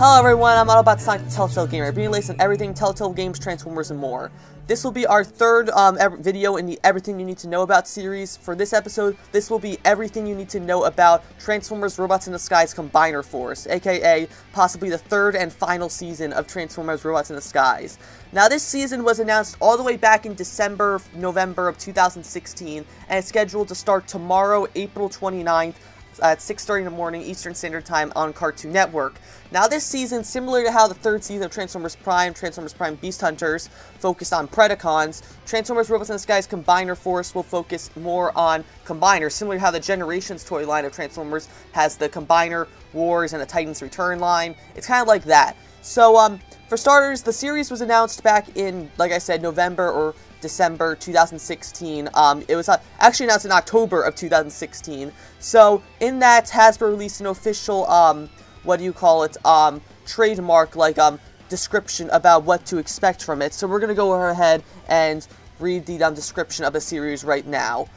Hello everyone, I'm Autobot Sonic the Telltale Gamer, bringing latest on everything Telltale Games, Transformers, and more. This will be our third video in the Everything You Need to Know About series. For this episode, this will be everything you need to know about Transformers Robots in Disguise Combiner Force, aka possibly the third and final season of Transformers Robots in Disguise. Now this season was announced all the way back in November of 2016, and it's scheduled to start tomorrow, April 29th, at 6:30 in the morning Eastern Standard Time on Cartoon Network. Now this season, similar to how the third season of Transformers Prime Beast Hunters focused on Predacons, Transformers Robots in Disguise Combiner Force will focus more on Combiners, similar to how the Generations toy line of Transformers has the Combiner Wars and the Titans Return line. It's kind of like that. So, for starters, the series was announced back in, like I said, November or December 2016. It was actually announced in October of 2016. So, in that, Hasbro released an official, trademark, description about what to expect from it. So we're going to go ahead and read the description of the series right now.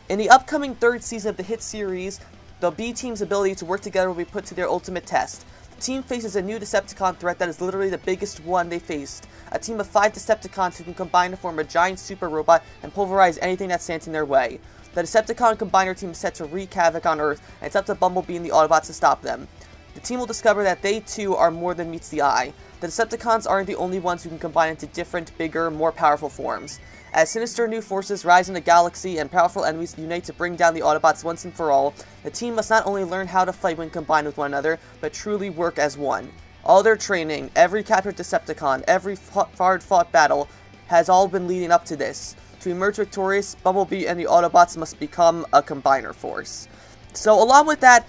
In the upcoming third season of the hit series, the B-Team's ability to work together will be put to their ultimate test. The team faces a new Decepticon threat that is literally the biggest one they faced. A team of 5 Decepticons who can combine to form a giant super robot and pulverize anything that stands in their way. The Decepticon Combiner team is set to wreak havoc on Earth, and it's up to Bumblebee and the Autobots to stop them. The team will discover that they too are more than meets the eye. The Decepticons aren't the only ones who can combine into different, bigger, more powerful forms. As sinister new forces rise in the galaxy and powerful enemies unite to bring down the Autobots once and for all, the team must not only learn how to fight when combined with one another, but truly work as one. All their training, every captured Decepticon, every hard-fought battle, has all been leading up to this. To emerge victorious, Bumblebee and the Autobots must become a Combiner Force. So along with that,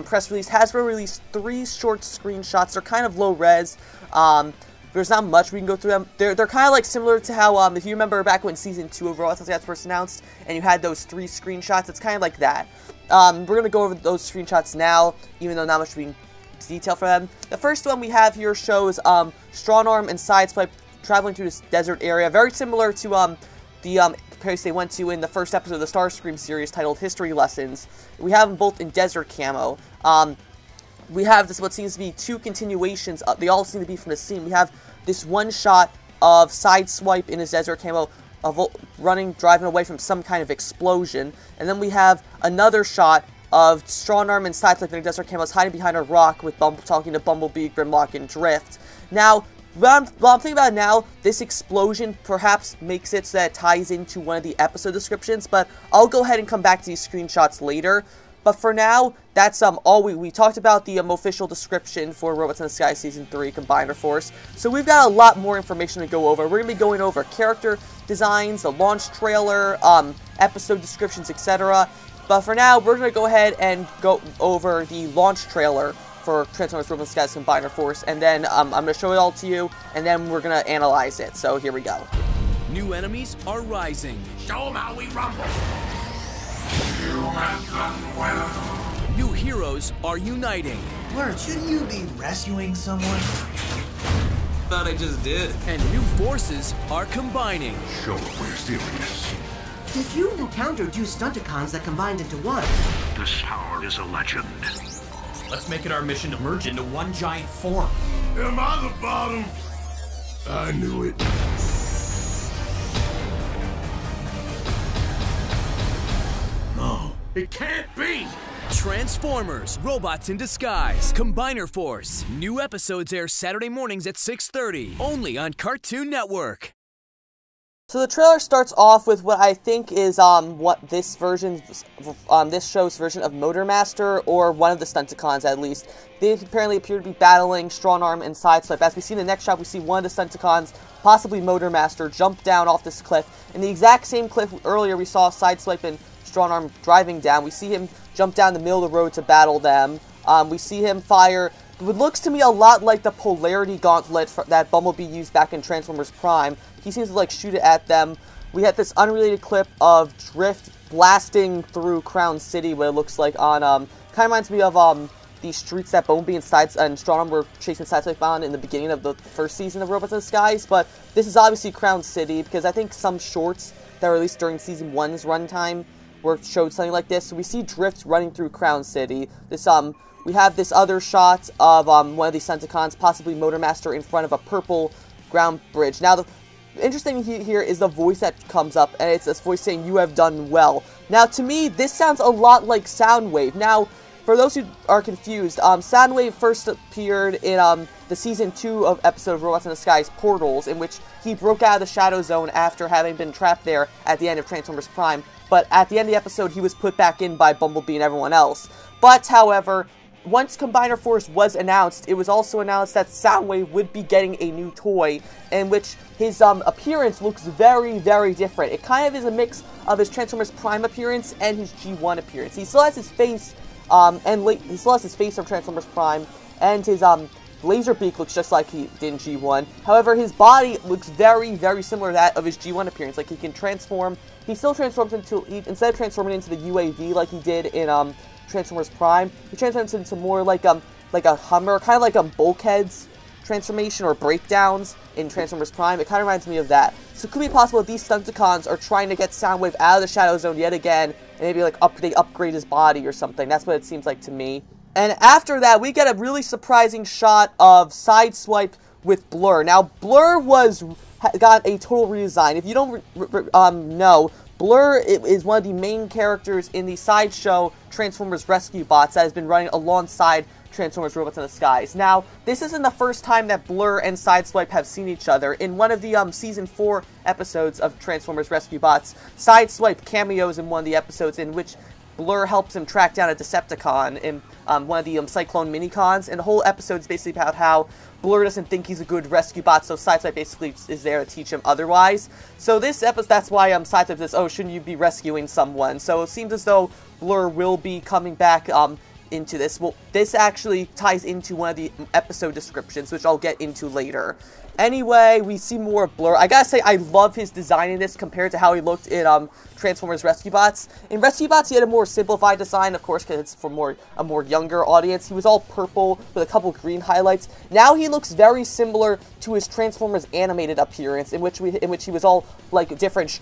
press release, Hasbro released 3 short screenshots. They're kind of low res. There's not much we can go through them. They're kind of like similar to how, if you remember back when Season 2 of Robots was first announced, and you had those 3 screenshots, it's kind of like that. We're going to go over those screenshots now, even though not much we can detail for them. The first one we have here shows Strong Arm and Sideswipe traveling through this desert area, very similar to the place they went to in the first episode of the Starscream series titled History Lessons. We have them both in desert camo. We have this what seems to be 2 continuations. They all seem to be from the scene. We have this one shot of Sideswipe in his desert camo of driving away from some kind of explosion. And then we have another shot of Strong Arm and Sideswipe in their desert camos hiding behind a rock with talking to Bumblebee, Grimlock, and Drift. Now, while I'm thinking about it now, this explosion perhaps makes it so that it ties into one of the episode descriptions, but I'll go ahead and come back to these screenshots later. But for now, that's all we talked about the official description for Robots in the Sky Season 3 Combiner Force. So we've got a lot more information to go over. We're going to be going over character designs, the launch trailer, episode descriptions, etc. But for now, we're going to go ahead and go over the launch trailer for Transformers Robots in the Sky Combiner Force, and then I'm going to show it all to you, and then we're going to analyze it. So here we go. New enemies are rising. Show 'em how we rumble. New heroes are uniting. Lord, shouldn't you be rescuing someone? Thought I just did. And new forces are combining. Show we're serious. Did you encounter 2 Stunticons that combined into one? This tower is a legend. Let's make it our mission to merge into one giant form. Am I the bottom? I knew it. No, it can't be! Transformers, Robots in Disguise, Combiner Force. New episodes air Saturday mornings at 6:30, only on Cartoon Network. So the trailer starts off with what I think is what this show's version of Motormaster, or one of the Stunticons at least. They apparently appear to be battling Strong Arm and Sideswipe. As we see in the next shot, we see one of the Stunticons, possibly Motormaster, jump down off this cliff. In the exact same cliff earlier we saw Sideswipe and Strong Arm driving down. We see him jump down the middle of the road to battle them. We see him fire what looks to me a lot like the Polarity Gauntlet that Bumblebee used back in Transformers Prime. He seems to shoot it at them. We had this unrelated clip of Drift blasting through Crown City, what it looks like on, kind of reminds me of the streets that Bumblebee and Strong Arm were chasing Sideswipe on in the beginning of the first season of Robots in Disguise. But this is obviously Crown City, because I think some shorts that were released during Season 1's runtime were showed something like this. So we see Drift running through Crown City. This we have this other shot of one of these Senticons, possibly Motormaster, in front of a purple ground bridge. Now, the interesting here is the voice that comes up, and it's this voice saying, "You have done well." Now, to me, this sounds a lot like Soundwave. Now, for those who are confused, Soundwave first appeared in the Season 2 episode of Robots in Disguise, Portals, in which he broke out of the Shadow Zone after having been trapped there at the end of Transformers Prime. But at the end of the episode, he was put back in by Bumblebee and everyone else. But, however, once Combiner Force was announced, it was also announced that Soundwave would be getting a new toy, in which his appearance looks very, very different. It kind of is a mix of his Transformers Prime appearance and his G1 appearance. He still has his face, he still has his face from Transformers Prime, and his laser beak looks just like he did in G1. However, his body looks very, very similar to that of his G1 appearance. Like, he can transform. He still transforms into, instead of transforming into the UAV like he did in Transformers Prime, he transforms into more like a Hummer, kind of like Bulkhead's transformation or breakdowns in Transformers Prime. It kind of reminds me of that. So it could be possible that these Stunticons are trying to get Soundwave out of the Shadow Zone yet again, and maybe like they upgrade his body or something. That's what it seems like to me. And after that, we get a really surprising shot of Sideswipe with Blur. Now, Blur got a total redesign. If you don't know, Blur is one of the main characters in the Sideshow Transformers Rescue Bots that has been running alongside Transformers Robots in Disguise. Now, this isn't the first time that Blur and Sideswipe have seen each other. In one of the Season 4 episodes of Transformers Rescue Bots, Sideswipe cameos in one of the episodes in which Blur helps him track down a Decepticon in one of the Cyclone Minicons, and the whole episode is basically about how Blur doesn't think he's a good rescue bot, so Sideswipe basically is there to teach him otherwise. So this episode, that's why Sideswipe says, "Oh, shouldn't you be rescuing someone?" So it seems as though Blur will be coming back into this. Well, this actually ties into one of the episode descriptions, which I'll get into later. Anyway, we see more of Blur. I gotta say, I love his design in this compared to how he looked in Transformers Rescue Bots. In Rescue Bots, he had a more simplified design, of course, because it's for a more younger audience. He was all purple with a couple green highlights. Now he looks very similar to his Transformers animated appearance, in which he was all like different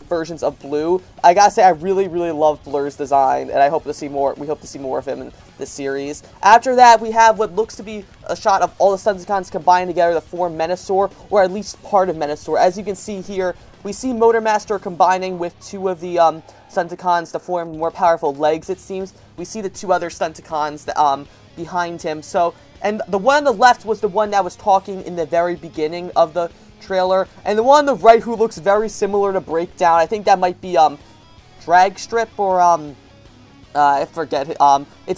versions of blue. I gotta say, I really, really love Blur's design, and I hope to see more. We hope to see more of him in this series. After that, we have what looks to be a shot of all the Stunticons combined together to form Menasor, or at least part of Menasor. As you can see here, we see Motormaster combining with two of the Stunticons to form more powerful legs, it seems. We see the two other Stunticons that, behind him. So, and the one on the left was the one that was talking in the very beginning of the trailer, and the one on the right who looks very similar to Breakdown, I think that might be Dragstrip or I forget. It's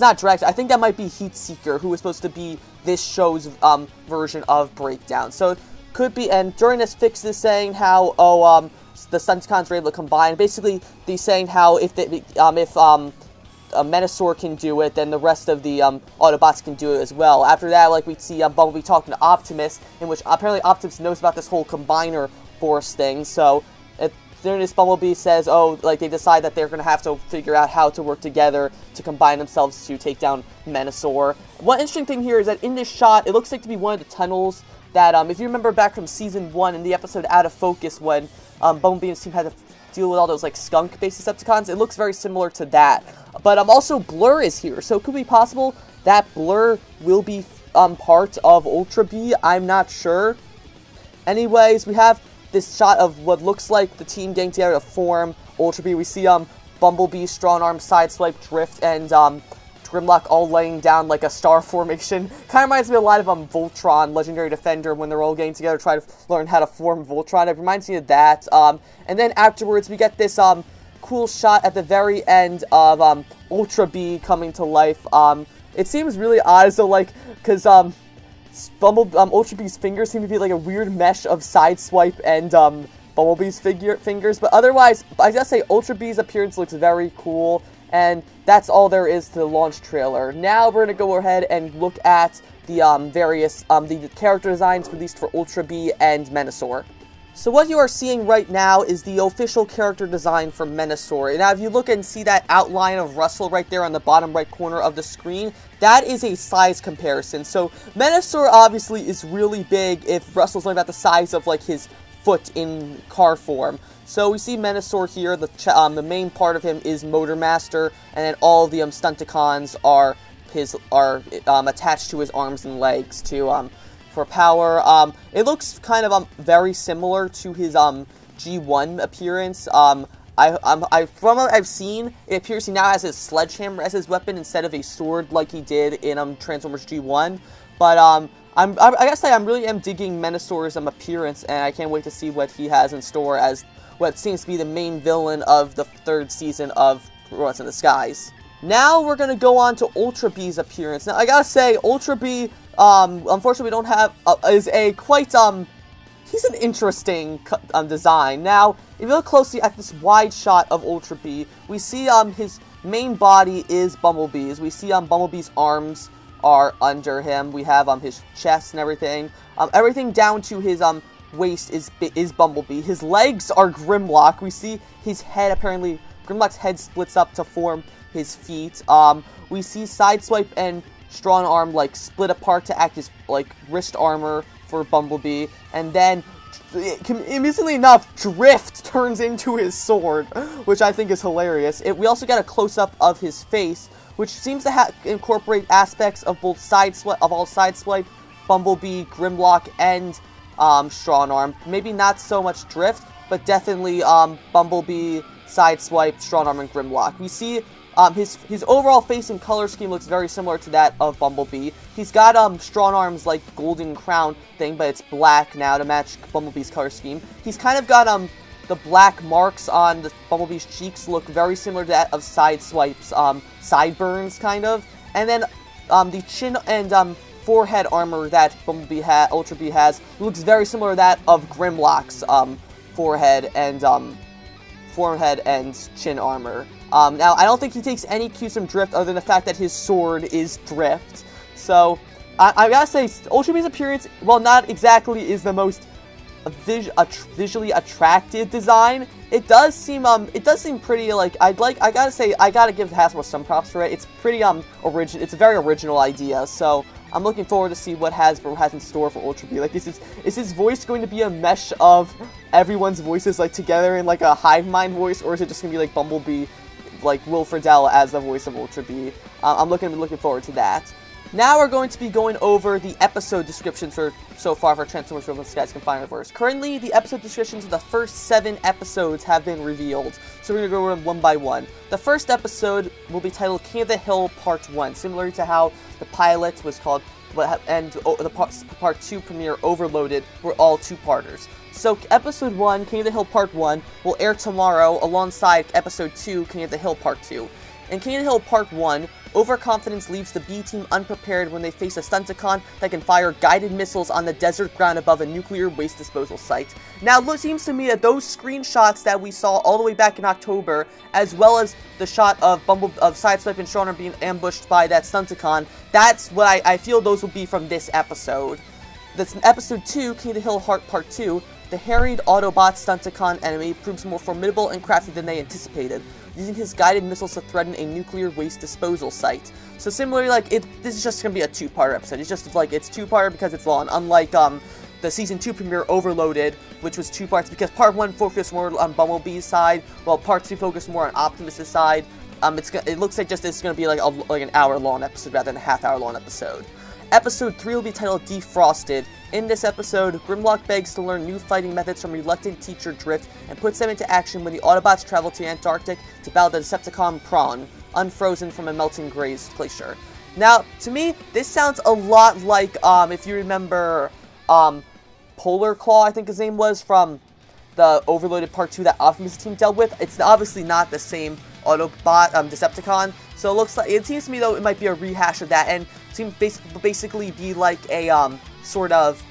not Dragstrip. I think that might be Heatseeker, who was supposed to be this show's version of Breakdown. So it could be. And during this fix, is saying how the Stunticons were able to combine. Basically, they're saying how if Menasor can do it, then the rest of the Autobots can do it as well. After that, like, we see Bumblebee talking to Optimus, in which apparently Optimus knows about this whole Combiner Force thing. So during this, Bumblebee says, oh, like, they decide that they're going to have to figure out how to work together to combine themselves to take down Menasor. One interesting thing here is that in this shot, it looks like to be one of the tunnels that, if you remember back from Season 1 in the episode Out of Focus, when Bumblebee and his team had to deal with all those, like, skunk-based Decepticons, it looks very similar to that. But also Blur is here, so it could be possible that Blur will be part of Ultra B. I'm not sure. Anyways, we have this shot of what looks like the team getting together to form Ultra B. We see Bumblebee, Strong Arm, Sideswipe, Drift, and Grimlock all laying down like a star formation. Kind of reminds me a lot of Voltron, Legendary Defender, when they're all getting together to try to learn how to form Voltron. It reminds me of that. And then afterwards, we get this cool shot at the very end of Ultra B coming to life. It seems really odd, as though, like, because Ultra B's fingers seem to be like a weird mesh of Sideswipe and Bumblebee's fingers, but otherwise, I gotta say, Ultra B's appearance looks very cool, and that's all there is to the launch trailer. Now we're gonna go ahead and look at the various the character designs released for Ultra B and Menasor. So what you are seeing right now is the official character design for Menasor. Now, if you look and see that outline of Russell right there on the bottom right corner of the screen, that is a size comparison. So Menasor obviously is really big if Russell's only about the size of, like, his foot in car form. So we see Menasor here. The main part of him is Motor Master, and then all the Stunticons are attached to his arms and legs for power. It looks kind of very similar to his G1 appearance. From what I've seen, it appears he now has his sledgehammer as his weapon instead of a sword like he did in Transformers G1. But I gotta say, I really am digging Menasor's appearance, and I can't wait to see what he has in store as what seems to be the main villain of the 3rd season of Robots in Disguise. Now we're gonna go on to Ultra B's appearance. Now I gotta say, Ultra B, unfortunately we don't have, is a quite, he's an interesting design. Now, if you look closely at this wide shot of Ultra B, we see his main body is Bumblebee's. We see Bumblebee's arms are under him. We have his chest and everything. Everything down to his waist is Bumblebee. His legs are Grimlock. We see his head, apparently Grimlock's head splits up to form his feet. We see Sideswipe and Strong Arm split apart to act as wrist armor for Bumblebee, and then amusingly enough, Drift turns into his sword, which I think is hilarious. We also get a close-up of his face, which seems to incorporate aspects of both Sideswipe, Bumblebee, Grimlock, and Strong Arm. Maybe not so much Drift, but definitely Bumblebee, Sideswipe, Strong Arm, and Grimlock. We see his overall face and color scheme looks very similar to that of Bumblebee. He's got Strong Arm's golden crown thing, but it's black now to match Bumblebee's color scheme. He's kind of got the black marks on Bumblebee's cheeks look very similar to that of Sideswipe's sideburns, kind of. And then the chin and forehead armor that Ultra B has looks very similar to that of Grimlock's forehead and chin armor. Now, I don't think he takes any cues from Drift other than the fact that his sword is Drift. So, I gotta say, Ultra B's appearance, while not exactly is the most visually attractive design, it does seem pretty, I gotta say, I gotta give Hasbro some props for it. It's pretty, original. It's a very original idea, so I'm looking forward to see what Hasbro has in store for Ultra B. Is his voice going to be a mesh of everyone's voices, together in, a hive mind voice, or is it just gonna be, Bumblebee, Will Friedle as the voice of Ultra B? I'm looking forward to that. Now we're going to be going over the episode descriptions so far for Transformers Robots in Disguise Combinerverse. Currently, the episode descriptions of the first 7 episodes have been revealed, so we're going to go over them one by one. The first episode will be titled King of the Hill Part 1, similar to how the pilot was called, and the Part 2 premiere Overloaded were all 2-parters. So, Episode 1, King of the Hill Part 1, will air tomorrow alongside Episode 2, King of the Hill Part 2. In King of the Hill Part 1, overconfidence leaves the B-Team unprepared when they face a Stunticon that can fire guided missiles on the desert ground above a nuclear waste disposal site. Now, it seems to me that those screenshots that we saw all the way back in October, as well as the shot of Sideswipe and Strong Arm being ambushed by that Stunticon, that's what I feel those will be from this episode. That's in Episode 2, King of the Hill Heart Part 2, the harried Autobot Stunticon enemy proves more formidable and crafty than they anticipated, using his guided missiles to threaten a nuclear waste disposal site. So similarly, this is just going to be a 2-part episode. It's just, it's 2-part because it's long, unlike, the Season 2 premiere Overloaded, which was 2 parts because Part 1 focused more on Bumblebee's side, while Part 2 focused more on Optimus' side. It looks like it's going to be like an hour-long episode rather than a half-hour-long episode. Episode 3 will be titled Defrosted. In this episode, Grimlock begs to learn new fighting methods from reluctant teacher Drift and puts them into action when the Autobots travel to the Antarctic to battle the Decepticon Prawn, unfrozen from a melting glacier. Now, to me, this sounds a lot like, if you remember, Polar Claw, I think his name was, from the Overloaded Part 2 that Optimus' team dealt with. It's obviously not the same Autobot, Decepticon, so it seems to me, though, it might be a rehash of that, and seems basically be like a, sort of,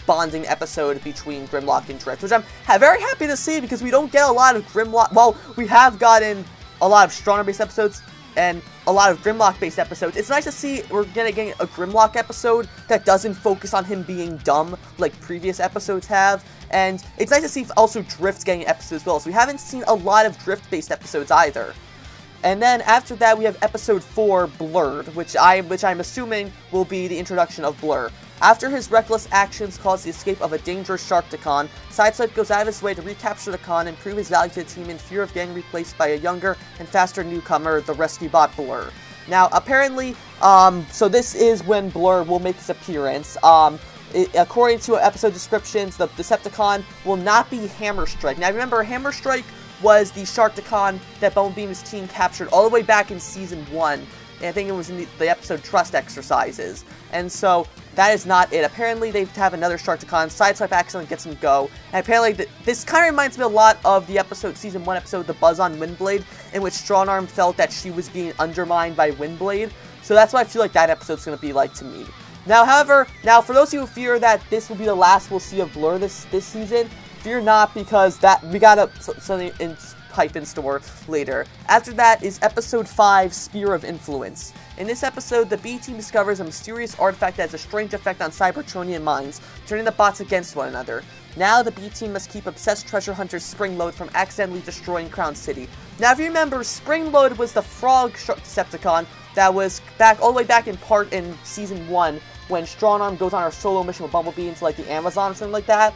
bonding episode between Grimlock and Drift, which I'm very happy to see, because we don't get a lot of Grimlock, well, we have gotten a lot of Strong Arm-based episodes, and a lot of Grimlock-based episodes. It's nice to see we're getting a Grimlock episode that doesn't focus on him being dumb like previous episodes have, and it's nice to see also Drift getting episodes as well, so we haven't seen a lot of Drift-based episodes either. And then after that, we have Episode 4, Blurred, which I'm assuming will be the introduction of Blur. After his reckless actions cause the escape of a dangerous Sharktacon, Sideswipe goes out of his way to recapture the con and prove his value to the team in fear of getting replaced by a younger and faster newcomer, the rescue bot Blur. Now, apparently, so this is when Blur will make his appearance. According to episode descriptions, the Decepticon will not be Hammerstrike. Now, remember, Hammerstrike was the Sharktacon that Bumblebee and his team captured all the way back in Season 1. And I think it was in the episode Trust Exercises. And so, that is not it. Apparently, they have another Sharktacon. Sideswipe accidentally gets him go. And apparently, this kind of reminds me a lot of the Season 1 episode, The Buzz on Windblade, in which Strongarm felt that she was being undermined by Windblade. So that's what I feel like that episode's going to be like to me. Now, however, for those of you who fear that this will be the last we'll see of Blur this season, fear not, because we got something in pipe in store later. After that is Episode 5, Sphere of Influence. In this episode, the B-Team discovers a mysterious artifact that has a strange effect on Cybertronian minds, turning the bots against one another. Now, the B-Team must keep obsessed treasure hunter Springload from accidentally destroying Crown City. Now, if you remember, Springload was the frog Decepticon that was all the way back in Season 1, when Strongarm goes on her solo mission with Bumblebee into, like, the Amazon or something like that.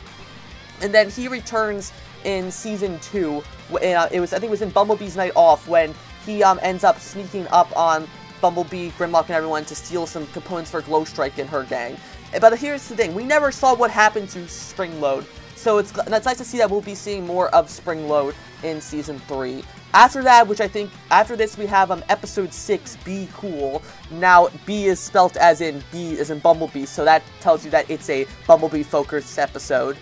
And then he returns in Season 2. I think it was in Bumblebee's Night Off, when he ends up sneaking up on Bumblebee, Grimlock, and everyone to steal some components for Glowstrike and her gang. But here's the thing, we never saw what happened to Springload, so it's nice to see that we'll be seeing more of Springload in Season 3. After that, after this we have Episode 6, Be Cool. Now, B is spelt as in Bumblebee, so that tells you that it's a Bumblebee-focused episode.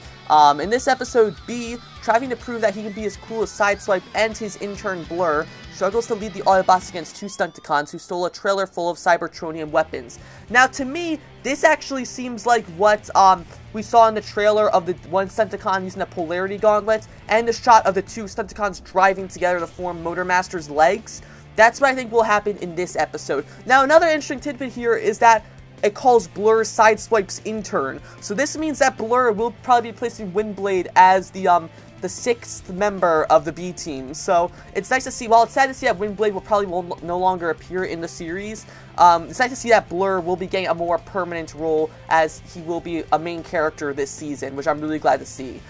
In this episode, B, trying to prove that he can be as cool as Sideswipe and his intern Blur, struggles to lead the Autobots against two Stunticons who stole a trailer full of Cybertronian weapons. Now, to me, this actually seems like what we saw in the trailer of the one Stunticon using the Polarity Gauntlet, and the shot of the two Stunticons driving together to form Motormaster's legs. That's what I think will happen in this episode. Now, another interesting tidbit here is that it calls Blur Sideswipe's intern. So this means that Blur will probably be placing Windblade as the 6th member of the B-Team. So it's nice to see, while it's sad to see that Windblade will no longer appear in the series, it's nice to see that Blur will be getting a more permanent role, as he will be a main character this season, which I'm really glad to see.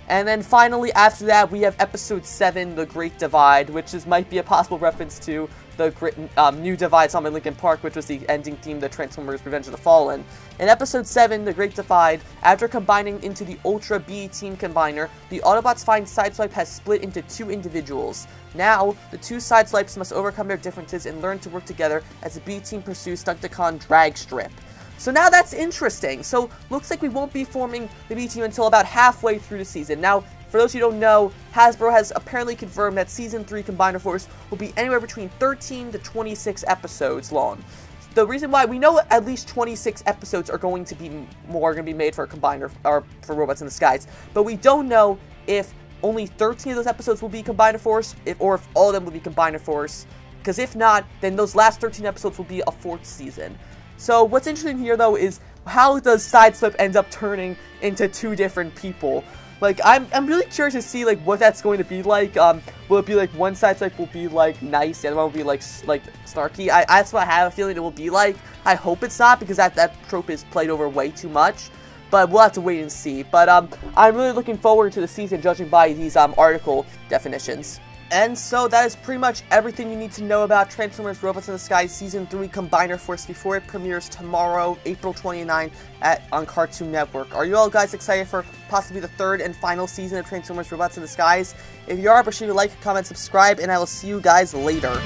And then finally, after that, we have Episode 7, The Great Divide, which might be a possible reference to the New Divide song in Linkin Park, which was the ending theme to Transformers Revenge of the Fallen. In Episode 7, The Great Divide, after combining into the Ultra B Team Combiner, the Autobots find Sideswipe has split into two individuals. Now, the two Sideswipes must overcome their differences and learn to work together as the B Team pursues Stunticon Drag Strip. So now that's interesting. So, looks like we won't be forming the B-Team until about halfway through the season. Now, for those who don't know, Hasbro has apparently confirmed that Season 3 Combiner Force will be anywhere between 13 to 26 episodes long. The reason why, we know at least 26 episodes are going to be made for Combiner, or for Robots in Disguise, but we don't know if only 13 of those episodes will be Combiner Force, or if all of them will be Combiner Force, because if not, then those last 13 episodes will be a 4th season. So what's interesting here, though, is how does Sideswipe end up turning into two different people? Like, I'm really curious to see, like, what that's going to be like. Will it be, like, one Sideswipe will be, like, nice, the other one will be, like snarky? That's what I have a feeling it will be like. I hope it's not, because that trope is played over way too much. But we'll have to wait and see. But, I'm really looking forward to the season, judging by these, article definitions. And so that is pretty much everything you need to know about Transformers Robots in the Sky Season 3 Combiner Force before it premieres tomorrow, April 29th on Cartoon Network. Are you all guys excited for possibly the 3rd and final season of Transformers Robots in the Skies? If you are, be sure to like, comment, subscribe, and I will see you guys later.